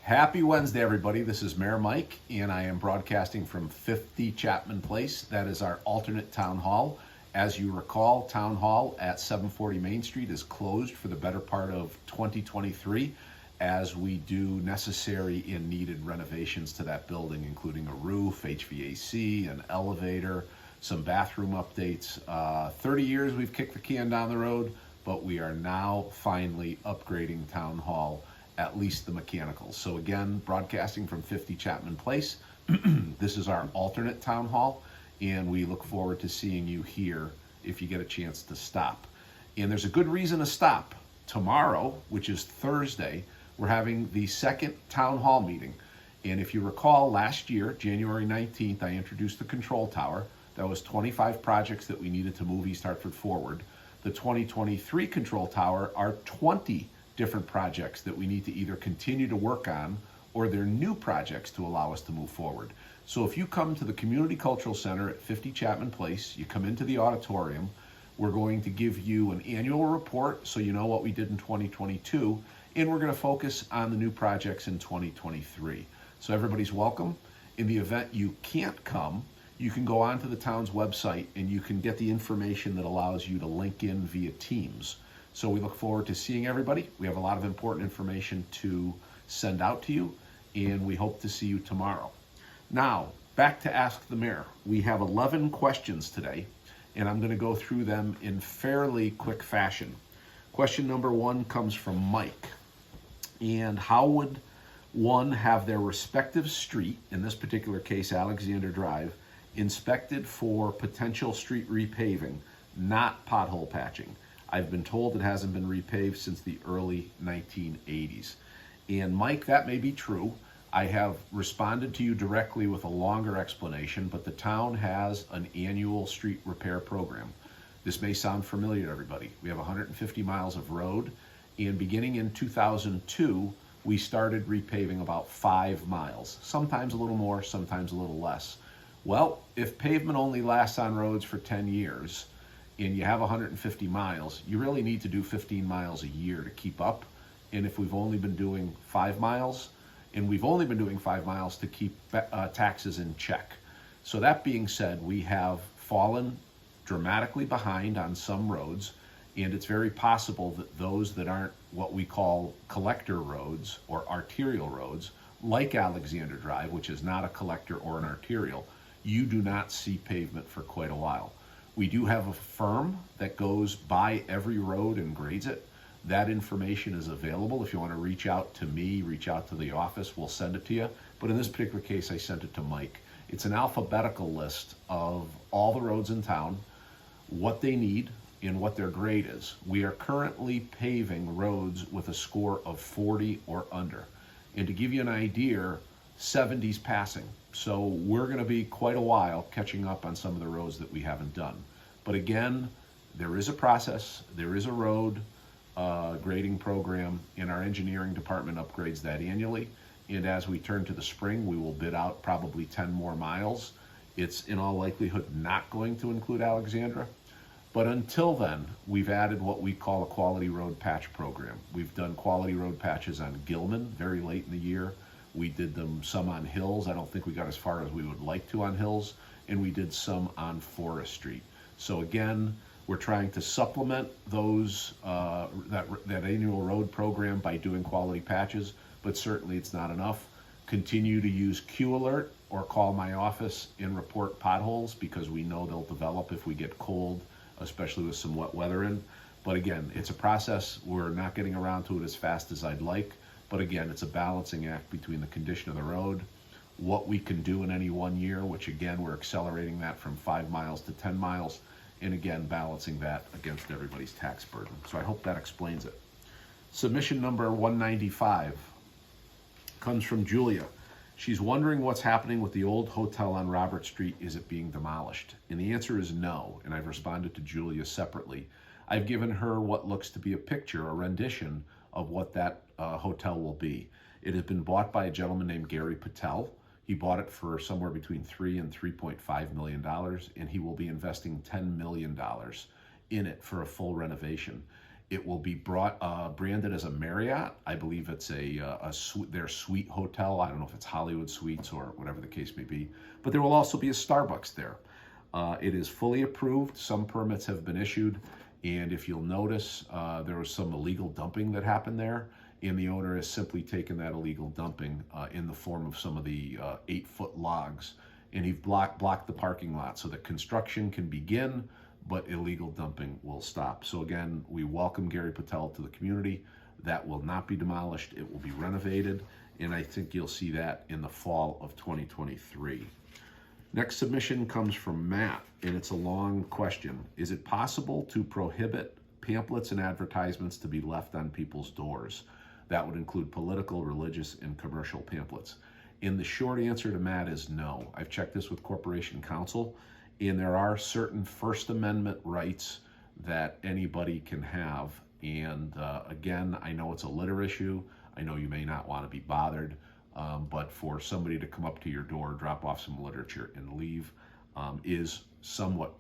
Happy Wednesday, everybody. This is Mayor Mike, and I am broadcasting from 50 Chapman Place. That is our alternate town hall. As you recall, Town Hall at 740 Main Street is closed for the better part of 2023 as we do necessary and needed renovations to that building, including a roof, HVAC, an elevator, some bathroom updates. 30 years we've kicked the can down the road, but we are now finally upgrading Town Hall, at least the mechanicals. So again, broadcasting from 50 Chapman Place. This is our alternate town hall, and we look forward to seeing you here if you get a chance to stop. And there's a good reason to stop. Tomorrow, which is Thursday, we're having the second town hall meeting. And if you recall, last year, January 19th, I introduced the control tower. That was 25 projects that we needed to move East Hartford forward. The 2023 control tower are 20 different projects that we need to either continue to work on or they're new projects to allow us to move forward. So if you come to the Community Cultural Center at 50 Chapman Place, you come into the auditorium, we're going to give you an annual report so you know what we did in 2022, and we're going to focus on the new projects in 2023. So everybody's welcome. In the event you can't come, you can go onto the town's website and you can get the information that allows you to link in via Teams. So we look forward to seeing everybody. We have a lot of important information to send out to you, and we hope to see you tomorrow. Now, back to Ask the Mayor. We have 11 questions today, and I'm going to go through them in fairly quick fashion. Question number 1 comes from Mike. And how would one have their respective street, in this particular case Alexander Drive, inspected for potential street repaving, not pothole patching? I've been told it hasn't been repaved since the early 1980s. And Mike, that may be true. I have responded to you directly with a longer explanation, but the town has an annual street repair program. This may sound familiar to everybody. We have 150 miles of road, and beginning in 2002, we started repaving about 5 miles, sometimes a little more, sometimes a little less. Well, if pavement only lasts on roads for 10 years, and you have 150 miles, you really need to do 15 miles a year to keep up. And if we've only been doing 5 miles, and we've only been doing 5 miles to keep taxes in check. So that being said, we have fallen dramatically behind on some roads, and it's very possible that those that aren't what we call collector roads or arterial roads, like Alexander Drive, which is not a collector or an arterial, you do not see pavement for quite a while. We do have a firm that goes by every road and grades it. That information is available. If you want to reach out to me, reach out to the office, we'll send it to you. But in this particular case, I sent it to Mike. It's an alphabetical list of all the roads in town, what they need, and what their grade is. We are currently paving roads with a score of 40 or under. And to give you an idea, 70's passing. So we're going to be quite a while catching up on some of the roads that we haven't done. But again, there is a process, there is a road grading program, and our engineering department upgrades that annually. And as we turn to the spring, we will bid out probably 10 more miles. It's in all likelihood not going to include Alexandra. But until then, we've added what we call a quality road patch program. We've done quality road patches on Gilman very late in the year. We did them some on Hills. I don't think we got as far as we would like to on Hills. And we did some on Forest Street. So again, we're trying to supplement those that annual road program by doing quality patches, but certainly it's not enough. Continue to use Q Alert or call my office and report potholes, because we know they'll develop if we get cold, especially with some wet weather in. But again, it's a process. We're not getting around to it as fast as I'd like. But again, it's a balancing act between the condition of the road, what we can do in any one year, which again, we're accelerating that from 5 miles to 10 miles, and again, balancing that against everybody's tax burden. So I hope that explains it. Submission number 195 comes from Julia. She's wondering what's happening with the old hotel on Robert Street. Is it being demolished? And the answer is no, and I've responded to Julia separately. I've given her what looks to be a picture, a rendition of what that hotel will be. It has been bought by a gentleman named Gary Patel. He bought it for somewhere between $3 and $3.5 million, and he will be investing $10 million in it for a full renovation. It will be branded as a Marriott. I believe it's their suite hotel. I don't know if it's Hollywood Suites or whatever the case may be. But there will also be a Starbucks there. It is fully approved. Some permits have been issued. And if you'll notice, there was some illegal dumping that happened there. And the owner has simply taken that illegal dumping in the form of some of the 8-foot logs. And he's blocked the parking lot so that construction can begin, but illegal dumping will stop. So again, we welcome Gary Patel to the community. That will not be demolished. It will be renovated. And I think you'll see that in the fall of 2023. Next submission comes from Matt, and it's a long question. Is it possible to prohibit pamphlets and advertisements to be left on people's doors? That would include political, religious, and commercial pamphlets. And the short answer to Matt is no. I've checked this with Corporation Counsel, and there are certain First Amendment rights that anybody can have. And again, I know it's a litter issue. I know you may not want to be bothered, but for somebody to come up to your door, drop off some literature, and leave is somewhat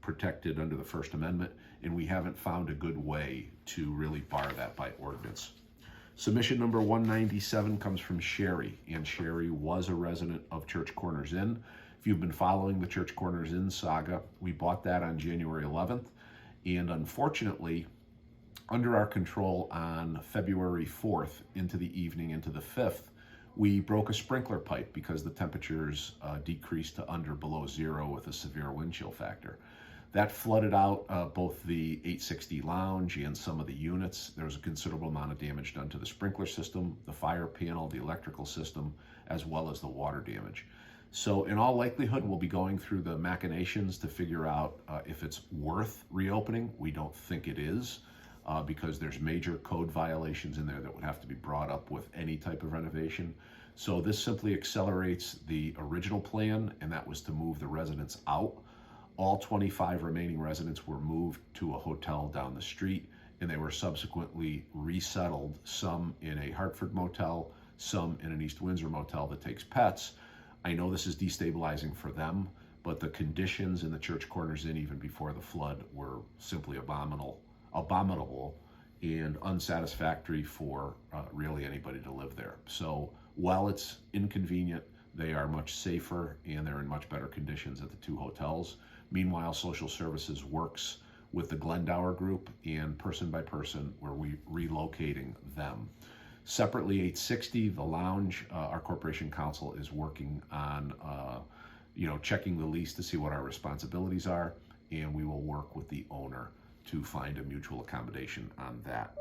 protected under the First Amendment, and we haven't found a good way to really bar that by ordinance. Submission number 197 comes from Sherry, and Sherry was a resident of Church Corners Inn. If you've been following the Church Corners Inn saga, we bought that on January 11th, and unfortunately, under our control on February 4th into the evening into the 5th, we broke a sprinkler pipe because the temperatures decreased to below zero with a severe wind chill factor. That flooded out both the 860 lounge and some of the units. There was a considerable amount of damage done to the sprinkler system, the fire panel, the electrical system, as well as the water damage. So in all likelihood, we'll be going through the machinations to figure out if it's worth reopening. We don't think it is because there's major code violations in there that would have to be brought up with any type of renovation. So this simply accelerates the original plan, and that was to move the residents out. All 25 remaining residents were moved to a hotel down the street, and they were subsequently resettled, some in a Hartford motel, some in an East Windsor motel that takes pets. I know this is destabilizing for them, but the conditions in the Church Corners Inn even before the flood were simply abominable and unsatisfactory for really anybody to live there. So while it's inconvenient, they are much safer and they're in much better conditions at the two hotels. Meanwhile, social services works with the Glendower group, and person by person, we're relocating them. Separately, 860, the lounge, our Corporation Counsel is working on checking the lease to see what our responsibilities are, and we will work with the owner to find a mutual accommodation on that.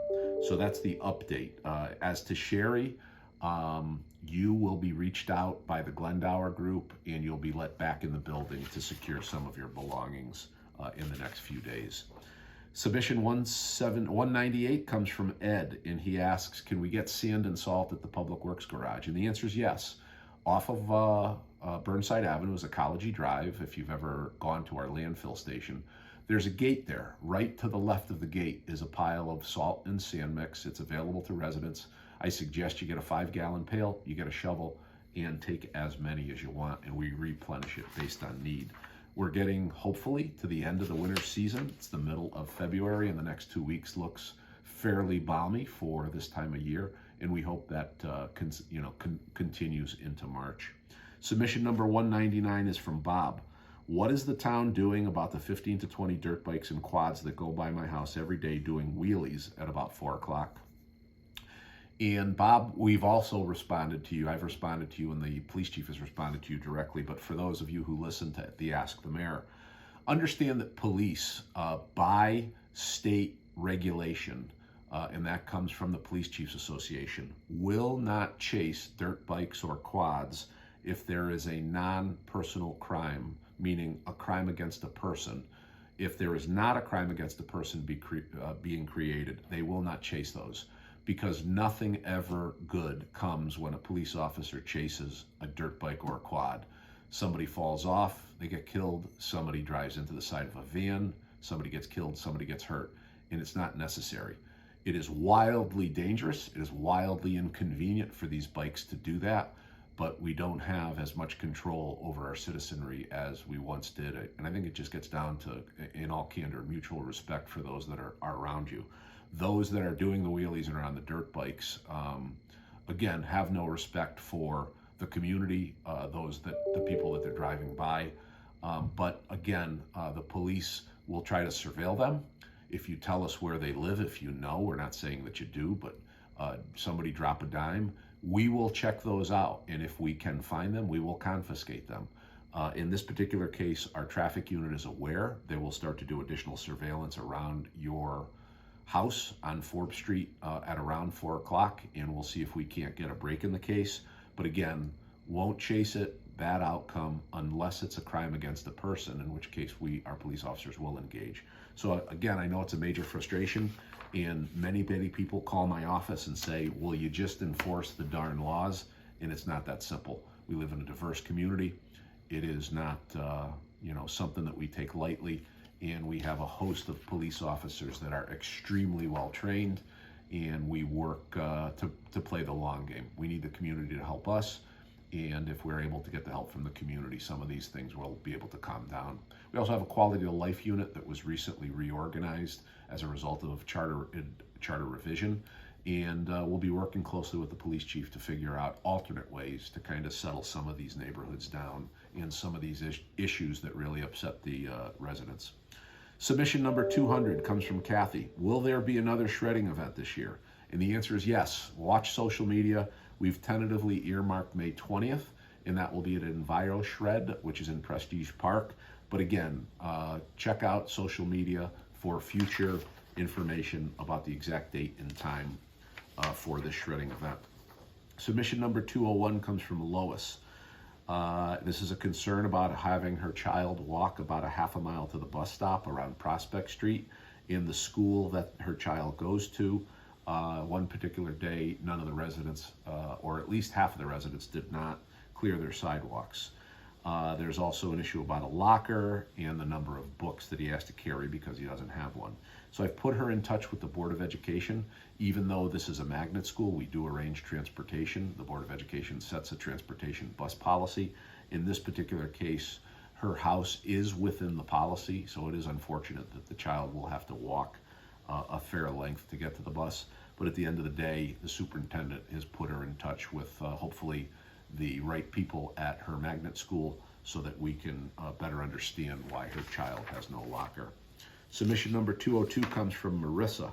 So that's the update. As to Sherry, you will be reached out by the Glendower group, and you'll be let back in the building to secure some of your belongings in the next few days. Submission 198 comes from Ed, and he asks, can we get sand and salt at the Public Works Garage? And the answer is yes. Off of Burnside Avenue is Ecology Drive. If you've ever gone to our landfill station, there's a gate there. Right to the left of the gate is a pile of salt and sand mix. It's available to residents. I suggest you get a 5-gallon pail, you get a shovel, and take as many as you want, and we replenish it based on need. We're getting, hopefully, to the end of the winter season. It's the middle of February, and the next 2 weeks looks fairly balmy for this time of year, and we hope that continues into March. Submission number 199 is from Bob. What is the town doing about the 15 to 20 dirt bikes and quads that go by my house every day doing wheelies at about 4 o'clock? And Bob, we've also responded to you. I've responded to you, and the police chief has responded to you directly. But for those of you who listen to the Ask the Mayor, understand that police, by state regulation, and that comes from the Police Chiefs Association, will not chase dirt bikes or quads if there is a non-personal crime, meaning a crime against a person. If there is not a crime against a person being created, they will not chase those. Because nothing ever good comes when a police officer chases a dirt bike or a quad. Somebody falls off, they get killed, somebody drives into the side of a van, somebody gets killed, somebody gets hurt, and it's not necessary. It is wildly dangerous, it is wildly inconvenient for these bikes to do that, but we don't have as much control over our citizenry as we once did. And I think it just gets down to, in all candor, mutual respect for those that are around you. Those that are doing the wheelies and are on the dirt bikes, again, have no respect for the community, the people that they're driving by. But again, the police will try to surveil them. If you tell us where they live, if you know, we're not saying that you do, but somebody drop a dime, we will check those out. And if we can find them, we will confiscate them. In this particular case, our traffic unit is aware. They will start to do additional surveillance around your house on Forbes Street at around 4 o'clock, and we'll see if we can't get a break in the case. But again, won't chase it, bad outcome, unless it's a crime against a person, in which case our police officers will engage. So again, I know it's a major frustration, and many people call my office and say, will you just enforce the darn laws? And it's not that simple. We live in a diverse community. It is not something that we take lightly, and we have a host of police officers that are extremely well trained, and we work to play the long game. We need the community to help us, and if we're able to get the help from the community, some of these things will be able to calm down. We also have a quality of life unit that was recently reorganized as a result of charter revision, and we'll be working closely with the police chief to figure out alternate ways to kind of settle some of these neighborhoods down and some of these issues that really upset the residents. Submission number 200 comes from Kathy. Will there be another shredding event this year? And the answer is yes. Watch social media. We've tentatively earmarked May 20th, and that will be at Enviro Shred, which is in Prestige Park. But again, check out social media for future information about the exact date and time for this shredding event. Submission number 201 comes from Lois. This is a concern about having her child walk about a half a mile to the bus stop around Prospect Street in the school that her child goes to. One particular day, none of the residents, or at least half of the residents, did not clear their sidewalks. There's also an issue about a locker and the number of books that he has to carry because he doesn't have one. So I've put her in touch with the Board of Education. Even though this is a magnet school, we do arrange transportation. The Board of Education sets a transportation bus policy. In this particular case, her house is within the policy, so it is unfortunate that the child will have to walk a fair length to get to the bus. But at the end of the day, the superintendent has put her in touch with hopefully the right people at her magnet school so that we can better understand why her child has no locker. Submission number 202 comes from Marissa,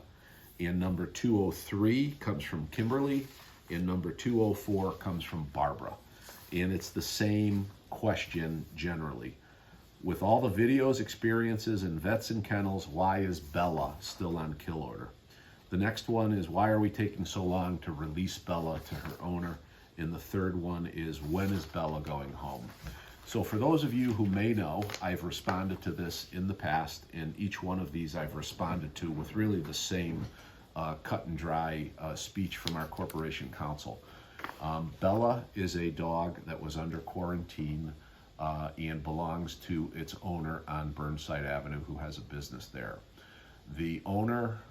and number 203 comes from Kimberly, and number 204 comes from Barbara. And it's the same question generally. With all the videos, experiences, and vets and kennels, why is Bella still on kill order? The next one is, why are we taking so long to release Bella to her owner? And the third one is, when is Bella going home? So for those of you who may know, I've responded to this in the past, and each one of these I've responded to with really the same cut and dry speech from our corporation counsel. Bella is a dog that was under quarantine and belongs to its owner on Burnside Avenue, who has a business there. The owner,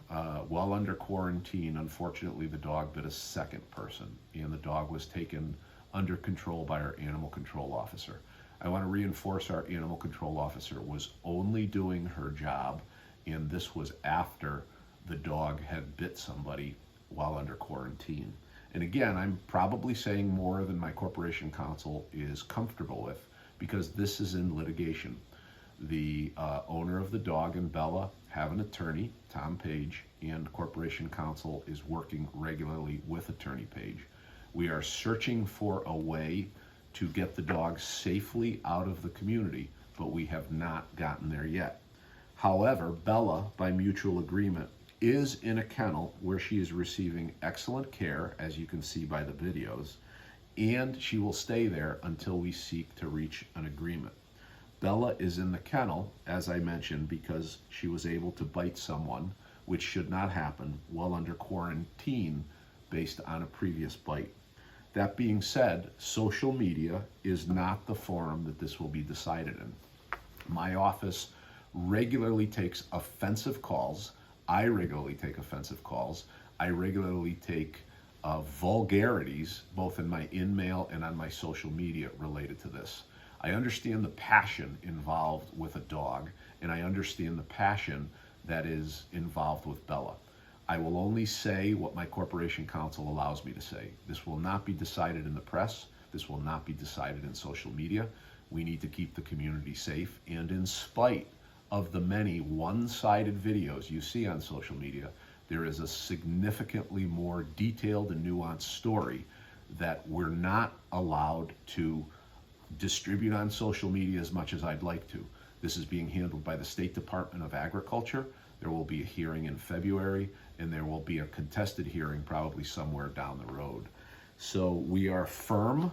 while under quarantine, unfortunately the dog bit a second person, and the dog was taken under control by our animal control officer. I want to reinforce our animal control officer was only doing her job, and this was after the dog had bit somebody while under quarantine. And again, I'm probably saying more than my corporation counsel is comfortable with, because this is in litigation. The owner of the dog and Bella have an attorney, Tom Page, and corporation counsel is working regularly with Attorney Page. We are searching for a way to get the dog safely out of the community, but we have not gotten there yet. However, Bella, by mutual agreement, is in a kennel where she is receiving excellent care, as you can see by the videos, and she will stay there until we seek to reach an agreement. Bella is in the kennel, as I mentioned, because she was able to bite someone, which should not happen, while under quarantine based on a previous bite. That being said, social media is not the forum that this will be decided in. My office regularly takes offensive calls. I regularly take offensive calls. I regularly take vulgarities, both in my in-mail and on my social media related to this. I understand the passion involved with a dog, and I understand the passion that is involved with Bella. I will only say what my corporation counsel allows me to say. This will not be decided in the press. This will not be decided in social media. We need to keep the community safe, and in spite of the many one-sided videos you see on social media, there is a significantly more detailed and nuanced story that we're not allowed to distribute on social media as much as I'd like to. This is being handled by the State Department of Agriculture. There will be a hearing in February, and there will be a contested hearing probably somewhere down the road. So we are firm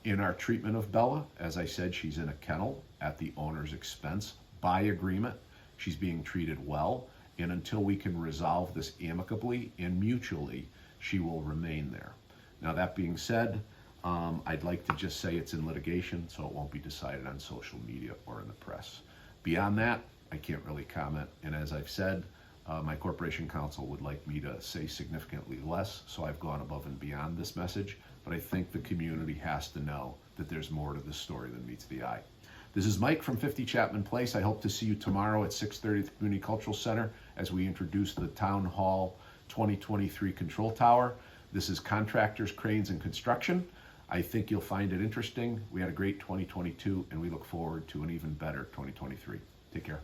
in our treatment of Bella. As I said, she's in a kennel at the owner's expense by agreement. She's being treated well, and until we can resolve this amicably and mutually, she will remain there. Now, that being said, I'd like to just say it's in litigation, so it won't be decided on social media or in the press. Beyond that, I can't really comment, and as I've said, my corporation counsel would like me to say significantly less, so I've gone above and beyond this message, but I think the community has to know that there's more to this story than meets the eye. This is Mike from 50 Chapman Place. I hope to see you tomorrow at 6:30 at the Community Cultural Center as we introduce the Town Hall 2023 Control Tower. This is Contractors, Cranes, and Construction. I think you'll find it interesting. We had a great 2022, and we look forward to an even better 2023. Take care.